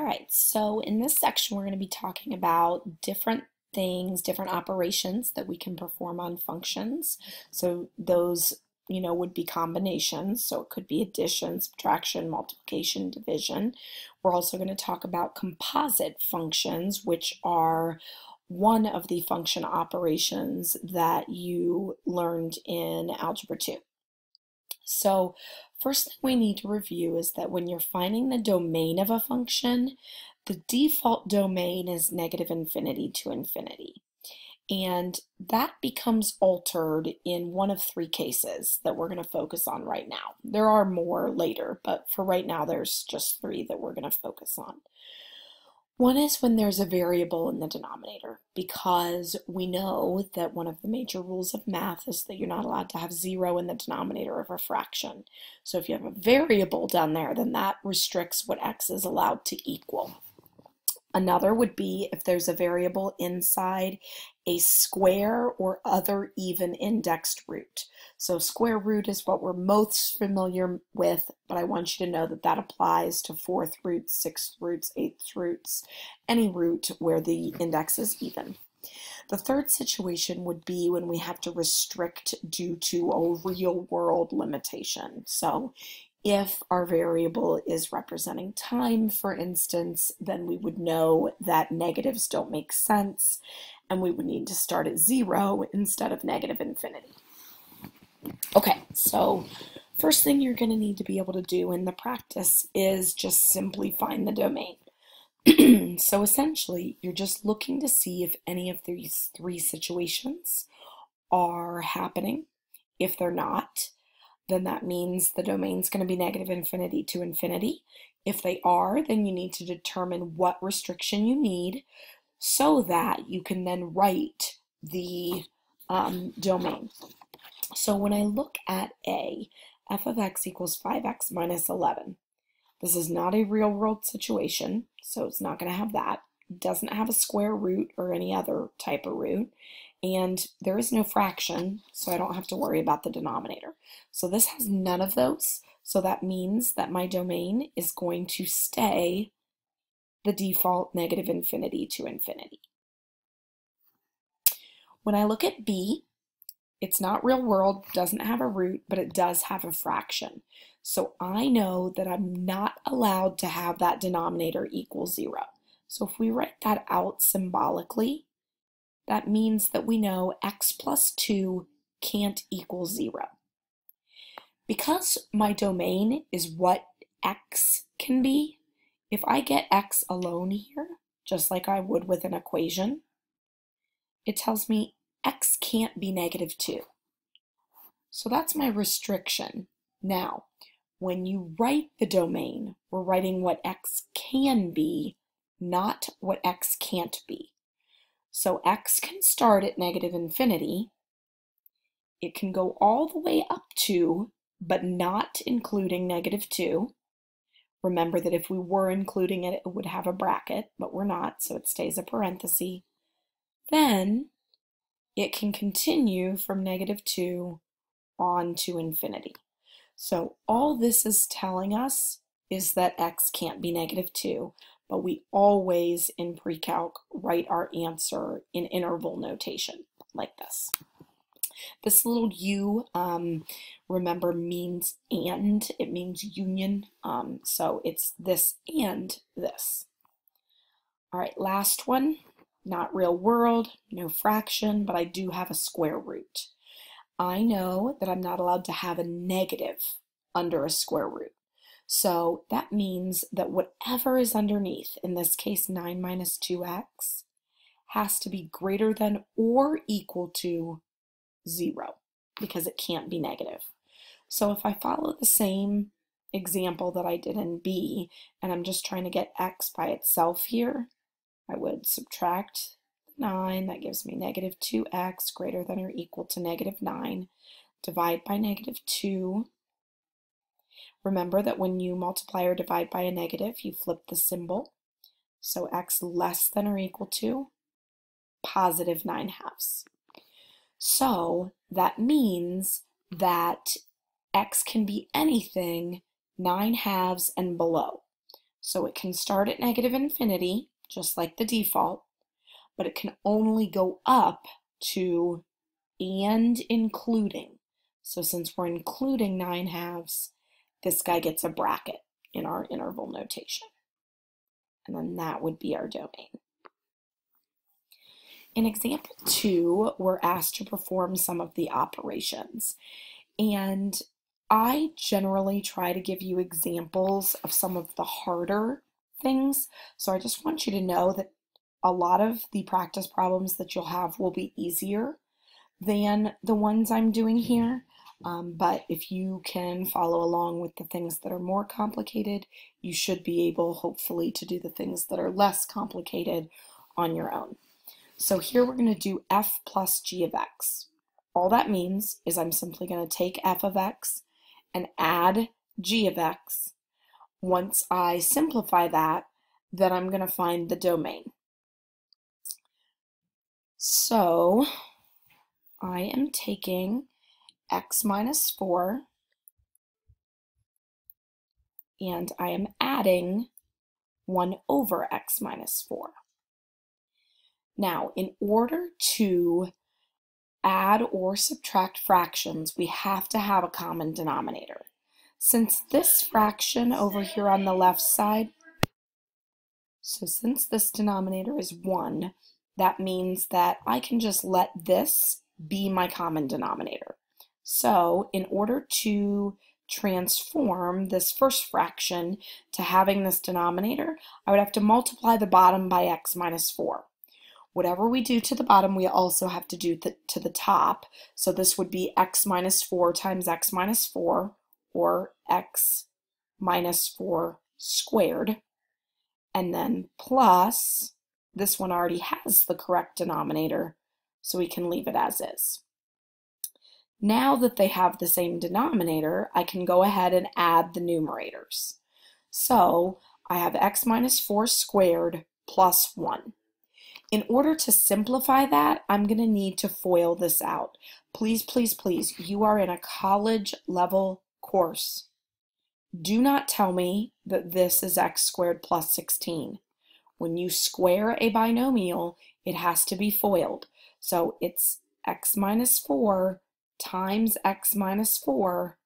right, so in this section, we're going to be talking about different things, different operations that we can perform on functions. So those, would be combinations. So it could be addition, subtraction, multiplication, division. We're also going to talk about composite functions, which are one of the function operations that you learned in Algebra 2. So first thing we need to review is that when you're finding the domain of a function, the default domain is negative infinity to infinity. And that becomes altered in one of three cases that we're going to focus on right now. There are more later, but for right now, there's just three that we're going to focus on. One is when there's a variable in the denominator, because we know that one of the major rules of math is that you're not allowed to have 0 in the denominator of a fraction. So if you have a variable down there, then that restricts what x is allowed to equal. Another would be if there's a variable inside a square or other even indexed root. So square root is what we're most familiar with, but I want you to know that that applies to 4th roots, 6th roots, 8th roots, any root where the index is even. The third situation would be when we have to restrict due to a real world limitation. So if our variable is representing time, for instance, then we would know that negatives don't make sense, and we would need to start at 0 instead of negative infinity. Okay, so first thing you're going to need to be able to do in the practice is just simply find the domain. So essentially, you're just looking to see if any of these three situations are happening. If they're not, then that means the domain's going to be negative infinity to infinity. If they are, then you need to determine what restriction you need so that you can then write the domain. So when I look at A, f of x equals 5x minus 11. This is not a real world situation, so it's not going to have that. It doesn't have a square root or any other type of root. And there is no fraction, so I don't have to worry about the denominator. So this has none of those, so that means that my domain is going to stay the default negative infinity to infinity. When I look at B, it's not real world, doesn't have a root, but it does have a fraction. So I know that I'm not allowed to have that denominator equal 0. So if we write that out symbolically, that means that we know x plus 2 can't equal 0. Because my domain is what x can be, if I get x alone here, just like I would with an equation, it tells me x can't be negative 2. So that's my restriction. Now, when you write the domain, we're writing what x can be, not what x can't be. So x can start at negative infinity. It can go all the way up to, but not including negative 2. Remember that if we were including it, it would have a bracket, but we're not, so it stays a parenthesis. Then it can continue from negative 2 on to infinity. So all this is telling us is that x can't be negative 2. But we always, in pre-calc, write our answer in interval notation, like this. This little u, remember, means and. It means union, so it's this and this. All right, last one, not real world, no fraction, but I do have a square root. I know that I'm not allowed to have a negative under a square root. So that means that whatever is underneath, in this case 9 minus 2x, has to be greater than or equal to 0, because it can't be negative. So if I follow the same example that I did in B, and I'm just trying to get x by itself here, I would subtract 9, that gives me negative 2x greater than or equal to negative 9, divide by negative 2. Remember that when you multiply or divide by a negative, you flip the symbol. So x less than or equal to positive 9/2. So that means that x can be anything 9/2 and below. So it can start at negative infinity, just like the default, but it can only go up to and including. So since we're including 9/2, this guy gets a bracket in our interval notation. And then that would be our domain. In example 2, we're asked to perform some of the operations. And I generally try to give you examples of some of the harder things. So I just want you to know that a lot of the practice problems that you'll have will be easier than the ones I'm doing here. But if you can follow along with the things that are more complicated, you should be able, hopefully, to do the things that are less complicated on your own. So here we're going to do f plus g of x. All that means is I'm simply going to take f of x and add g of x. Once I simplify that, then I'm going to find the domain. So I am taking x minus 4 and I am adding 1 over x minus 4. Now, in order to add or subtract fractions, we have to have a common denominator. Since this fraction over here on the left side, since this denominator is 1, that means that I can just let this be my common denominator. So in order to transform this first fraction to having this denominator, I would have to multiply the bottom by x minus 4. Whatever we do to the bottom, we also have to do to the top. So this would be x minus 4 times x minus 4, or x minus 4 squared. And then plus, this one already has the correct denominator, so we can leave it as is. Now that they have the same denominator, I can go ahead and add the numerators. So I have x minus 4 squared plus 1. In order to simplify that, I'm going to need to FOIL this out. Please, please, please, you are in a college level course. Do not tell me that this is x squared plus 16. When you square a binomial, it has to be FOILed. So it's x minus 4 times x minus 4.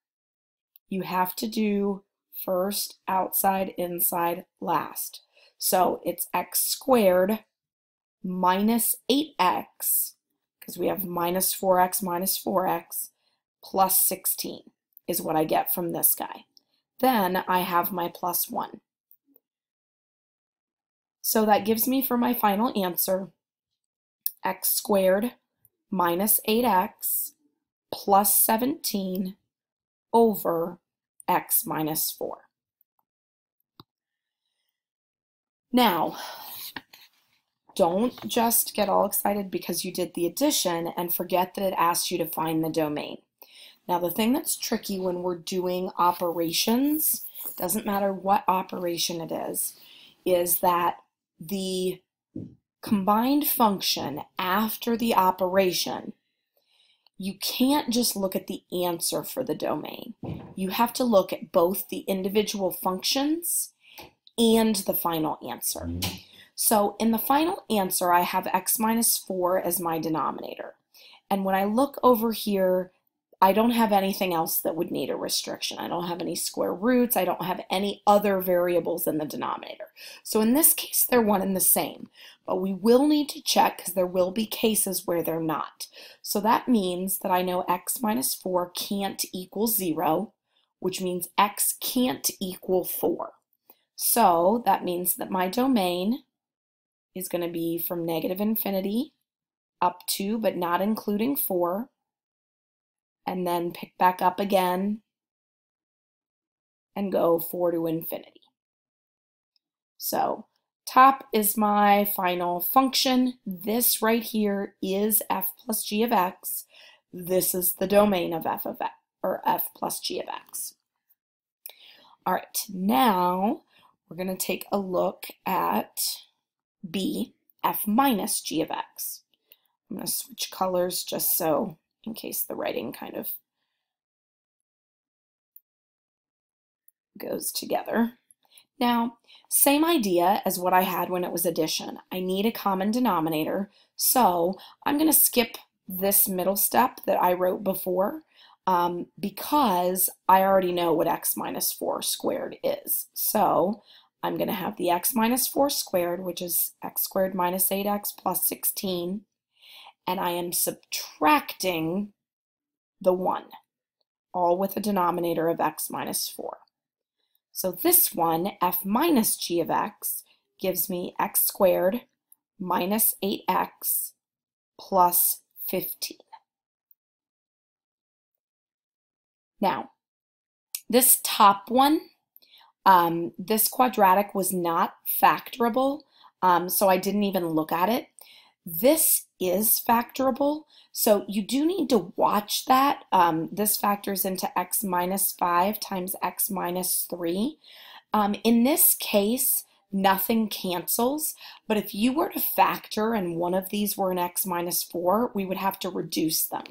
You have to do first, outside, inside, last. So it's x squared minus 8x, because we have minus 4x plus 16 is what I get from this guy. Then I have my plus 1. So that gives me for my final answer x squared minus 8x plus 17 over x minus 4. Now, don't just get all excited because you did the addition and forget that it asks you to find the domain. Now, the thing that's tricky when we're doing operations, doesn't matter what operation it is that the combined function after the operation, you can't just look at the answer for the domain. You have to look at both the individual functions and the final answer. So in the final answer, I have x minus 4 as my denominator. And when I look over here, I don't have anything else that would need a restriction. I don't have any square roots. I don't have any other variables in the denominator. So in this case, they're one and the same. But we will need to check because there will be cases where they're not. So that means that I know x minus 4 can't equal 0, which means x can't equal 4. So that means that my domain is going to be from negative infinity up to, but not including 4, and then pick back up again and go 4 to infinity. So top is my final function. This right here is f plus g of x. This is the domain of f of x, or f plus g of x. All right, now we're going to take a look at b, f minus g of x. I'm going to switch colors just so in case the writing kind of goes together. Now, same idea as what I had when it was addition. I need a common denominator, so I'm going to skip this middle step that I wrote before because I already know what x minus 4 squared is. So I'm going to have the x minus 4 squared, which is x squared minus 8x plus 16, and I am subtracting the 1, all with a denominator of x minus 4. So this one, f minus g of x, gives me x squared minus 8x plus 15. Now, this top one, this quadratic was not factorable, so I didn't even look at it. This is factorable, so you do need to watch that. This factors into x minus 5 times x minus 3. In this case, nothing cancels, but if you were to factor and one of these were an x minus 4, we would have to reduce them.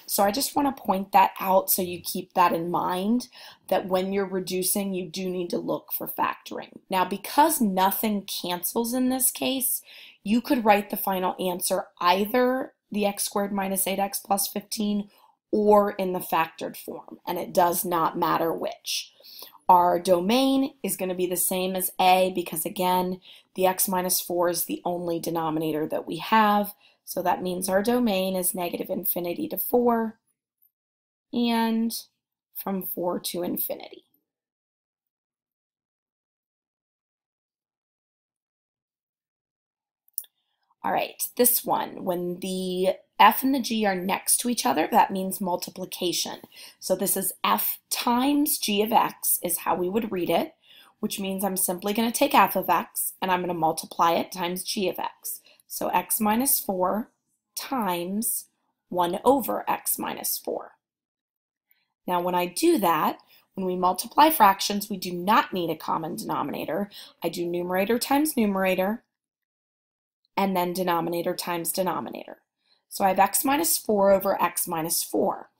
So I just want to point that out so you keep that in mind, that when you're reducing, you do need to look for factoring. Now, because nothing cancels in this case, you could write the final answer either the x squared minus 8x plus 15 or in the factored form, and it does not matter which. Our domain is going to be the same as a because, again, the x minus 4 is the only denominator that we have, so that means our domain is negative infinity to 4 and from 4 to infinity. All right, this one, when the f and the g are next to each other, that means multiplication. So this is f times g of x is how we would read it, which means I'm simply going to take f of x and I'm going to multiply it times g of x. So x minus 4 times 1 over x minus 4. Now when I do that, when we multiply fractions, we do not need a common denominator. I do numerator times numerator, and then denominator times denominator. So I have x minus 4 over x minus 4.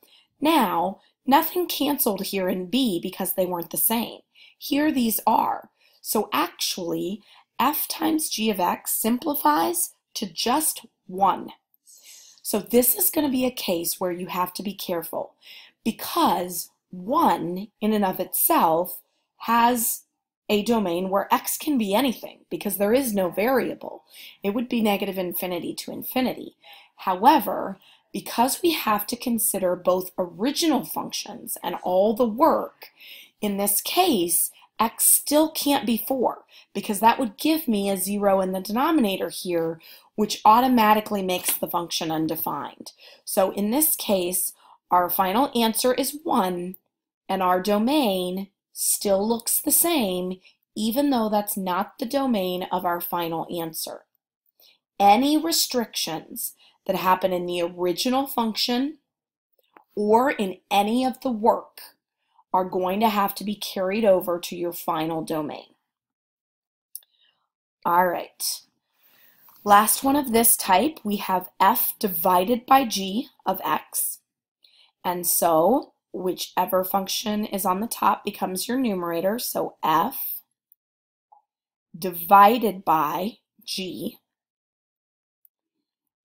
Now, nothing canceled here in b because they weren't the same. Here these are. So actually, f times g of x simplifies to just 1. So this is going to be a case where you have to be careful because 1 in and of itself has a domain where x can be anything because there is no variable. It would be negative infinity to infinity. However, because we have to consider both original functions and all the work, in this case, x still can't be 4 because that would give me a 0 in the denominator here, which automatically makes the function undefined. So in this case, our final answer is 1, and our domain still looks the same, even though that's not the domain of our final answer. Any restrictions that happen in the original function or in any of the work are going to have to be carried over to your final domain. All right. Last one of this type, we have f divided by g of x. And so whichever function is on the top becomes your numerator, so f divided by g.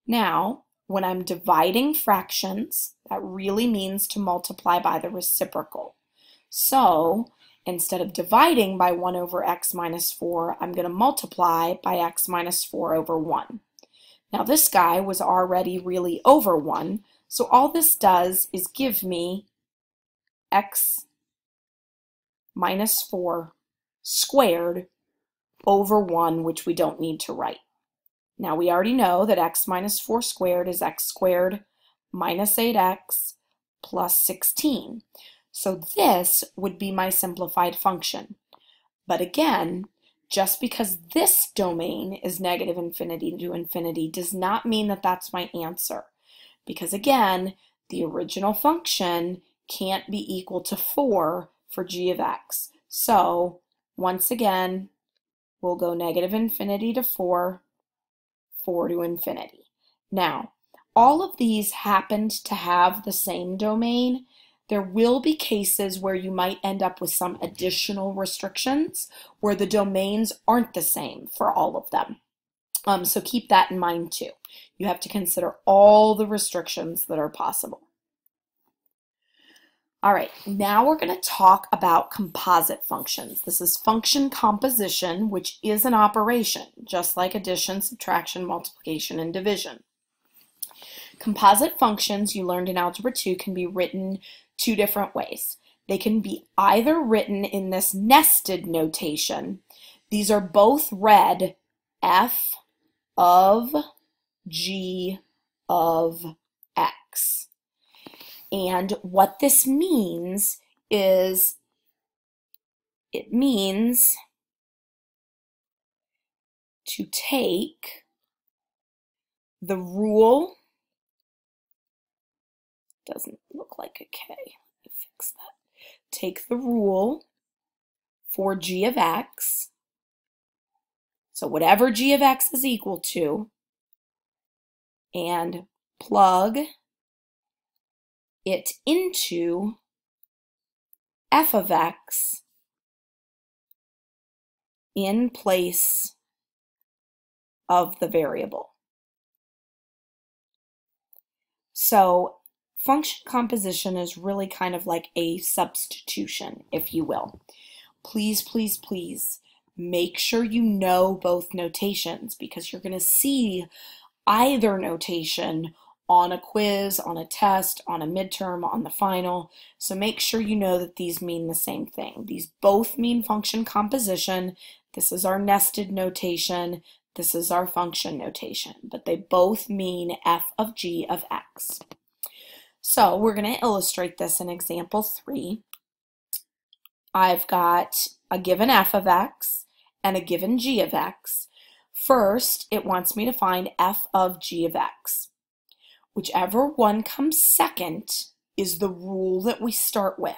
Now, when I'm dividing fractions, that really means to multiply by the reciprocal. So instead of dividing by 1 over x minus 4, I'm going to multiply by x minus 4 over 1. Now this guy was already really over 1, so all this does is give me x minus 4 squared over 1, which we don't need to write. Now we already know that x minus 4 squared is x squared minus 8x plus 16. So this would be my simplified function. But again, just because this domain is negative infinity to infinity does not mean that that's my answer. Because again, the original function can't be equal to 4 for g of x. So once again, we'll go negative infinity to 4, 4 to infinity. Now, all of these happened to have the same domain. There will be cases where you might end up with some additional restrictions where the domains aren't the same for all of them. So keep that in mind too. You have to consider all the restrictions that are possible. All right, now we're going to talk about composite functions. This is function composition, which is an operation, just like addition, subtraction, multiplication, and division. Composite functions, you learned in Algebra 2, can be written two different ways. They can be either written in this nested notation. These are both read f of g of x. And what this means is it means to take the rule, doesn't look like a K, let me fix that. Take the rule for g of x, so whatever g of x is equal to, and plug it into f of x in place of the variable. So function composition is really kind of like a substitution, if you will. Please, please, please make sure you know both notations, because you're going to see either notation on a quiz, on a test, on a midterm, on the final. So make sure you know that these mean the same thing. These both mean function composition. This is our nested notation. This is our function notation, but they both mean f of g of x. So we're going to illustrate this in example 3. I've got a given f of x and a given g of x. First, it wants me to find f of g of x. Whichever one comes second is the rule that we start with.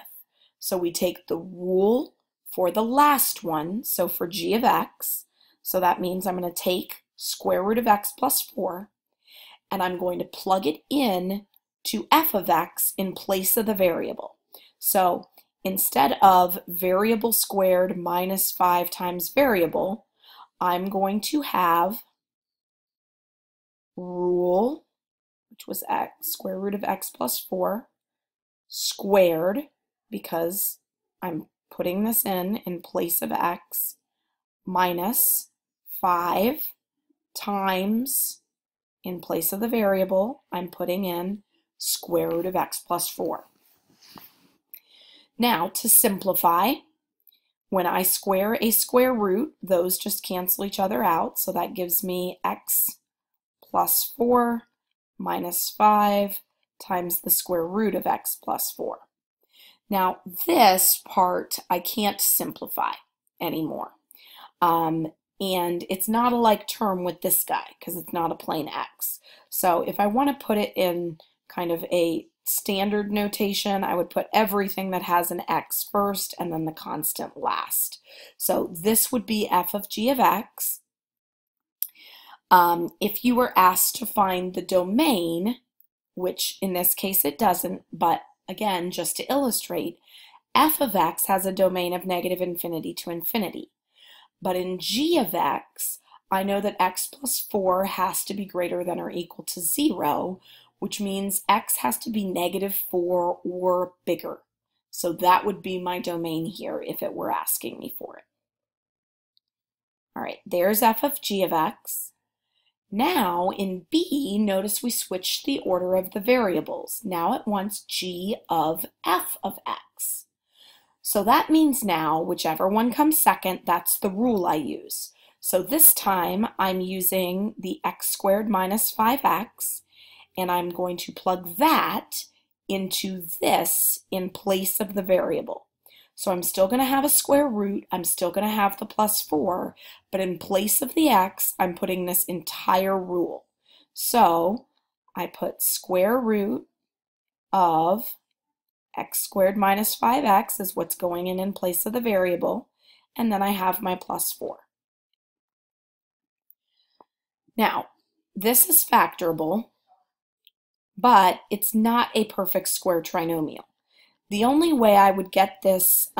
So we take the rule for the last one, so for g of x, so that means I'm going to take square root of x plus 4, and I'm going to plug it in to f of x in place of the variable. So instead of variable squared minus 5 times variable, I'm going to have rule, which was x, square root of x plus 4, squared, because I'm putting this in place of x, minus 5 times, in place of the variable, I'm putting in square root of x plus 4. Now, to simplify, when I square a square root, those just cancel each other out, so that gives me x plus 4 minus 5 times the square root of x plus 4. Now, this part I can't simplify anymore. And it's not a like term with this guy because it's not a plain x. So if I want to put it in kind of a standard notation, I would put everything that has an x first and then the constant last. So this would be f of g of x. If you were asked to find the domain, which in this case it doesn't, but again, just to illustrate, f of x has a domain of negative infinity to infinity. But in g of x, I know that x plus 4 has to be greater than or equal to 0, which means x has to be negative 4 or bigger. So that would be my domain here if it were asking me for it. All right, there's f of g of x. Now in b, notice we switched the order of the variables. Now it wants g of f of x. So that means now, whichever one comes second, that's the rule I use. So this time I'm using the x squared minus 5x, and I'm going to plug that into this in place of the variable. So I'm still going to have a square root, I'm still going to have the plus 4, but in place of the x, I'm putting this entire rule. So I put square root of x squared minus 5x is what's going in place of the variable, and then I have my plus 4. Now, this is factorable, but it's not a perfect square trinomial. The only way I would get this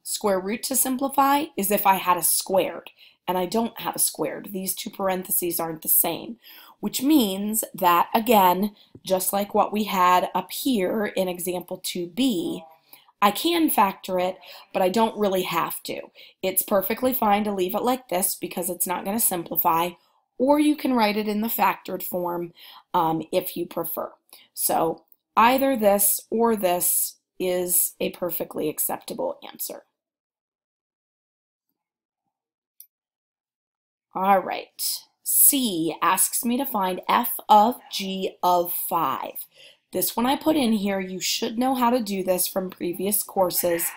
square root to simplify is if I had a squared, and I don't have a squared. These two parentheses aren't the same, which means that, again, just like what we had up here in example 2b, I can factor it, but I don't really have to. It's perfectly fine to leave it like this because it's not going to simplify, or you can write it in the factored form if you prefer. So either this or this is a perfectly acceptable answer. All right, C asks me to find f of g of 5. This one I put in here. You should know how to do this from previous courses.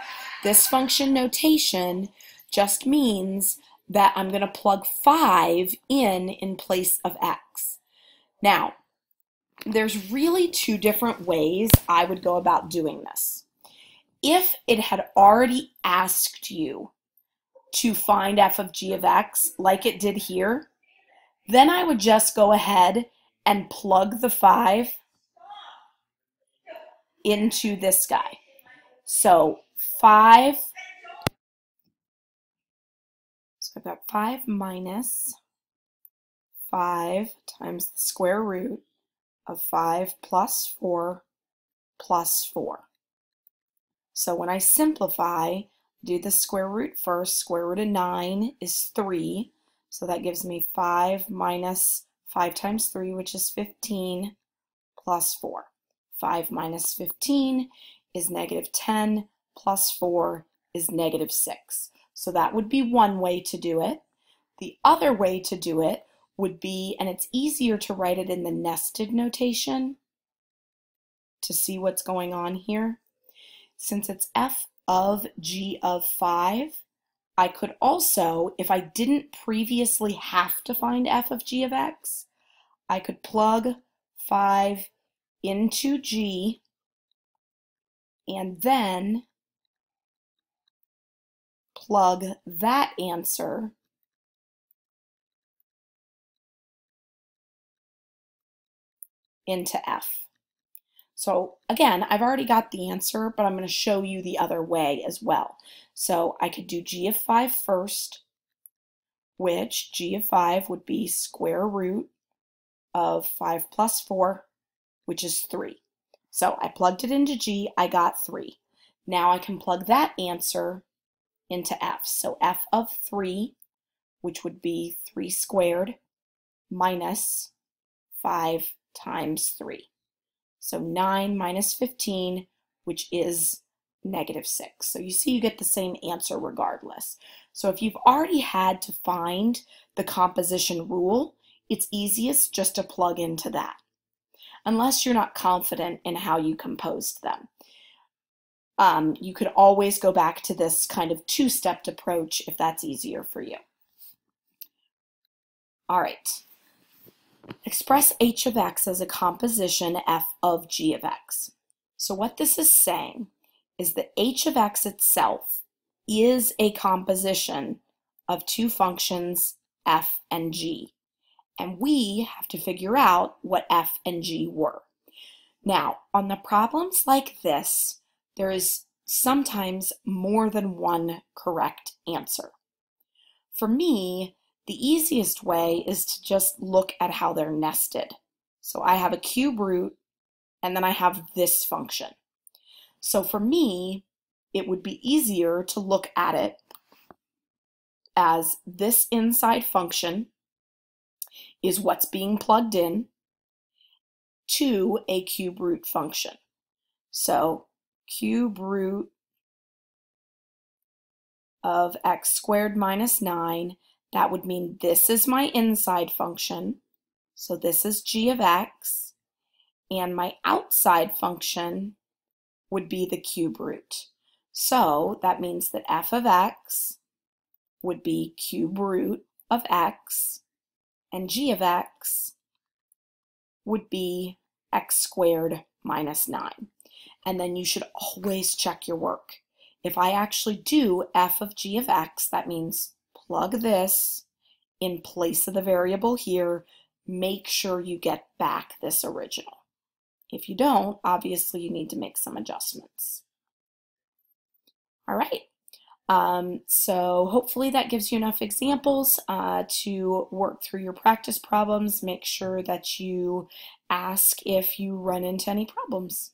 This function notation just means that I'm going to plug 5 in place of x. Now, there's really two different ways I would go about doing this. If it had already asked you to find f of g of x like it did here, then I would just go ahead and plug the 5 into this guy. So 5, so I've got 5 minus 5 times the square root of 5 plus 4 plus 4. So when I simplify, do the square root first. Square root of 9 is 3. So that gives me 5 minus 5 times 3, which is 15, plus 4. 5 minus 15 is negative 10, plus 4 is negative 6. So that would be one way to do it. The other way to do it would be, and it's easier to write it in the nested notation to see what's going on here. Since it's f of g of 5, I could also, if I didn't previously have to find f of g of x, I could plug 5 into g and then plug that answer into f. So again, I've already got the answer, but I'm going to show you the other way as well. So I could do g of 5 first, which g of 5 would be square root of 5 plus 4, which is 3. So I plugged it into g, I got 3. Now I can plug that answer into f. So f of 3, which would be 3 squared minus 5 times 3. So 9 minus 15, which is negative 6. So you see you get the same answer regardless. So if you've already had to find the composition rule, it's easiest just to plug into that, unless you're not confident in how you composed them. You could always go back to this kind of two-stepped approach if that's easier for you. All right. Express h of x as a composition f of g of x. So what this is saying is that h of x itself is a composition of two functions f and g. And we have to figure out what f and g were. Now, on the problems like this, there is sometimes more than one correct answer. For me, the easiest way is to just look at how they're nested. So I have a cube root, and then I have this function. So for me, it would be easier to look at it as this inside function is what's being plugged in to a cube root function. So cube root of x squared minus 9, that would mean this is my inside function. So this is g of x, and my outside function would be the cube root. So that means that f of x would be cube root of x, and g of x would be x squared minus 9. And then you should always check your work. If I actually do f of g of x, that means plug this in place of the variable here, make sure you get back this original. If you don't, obviously you need to make some adjustments. All right. So hopefully that gives you enough examples to work through your practice problems. Make sure that you ask if you run into any problems.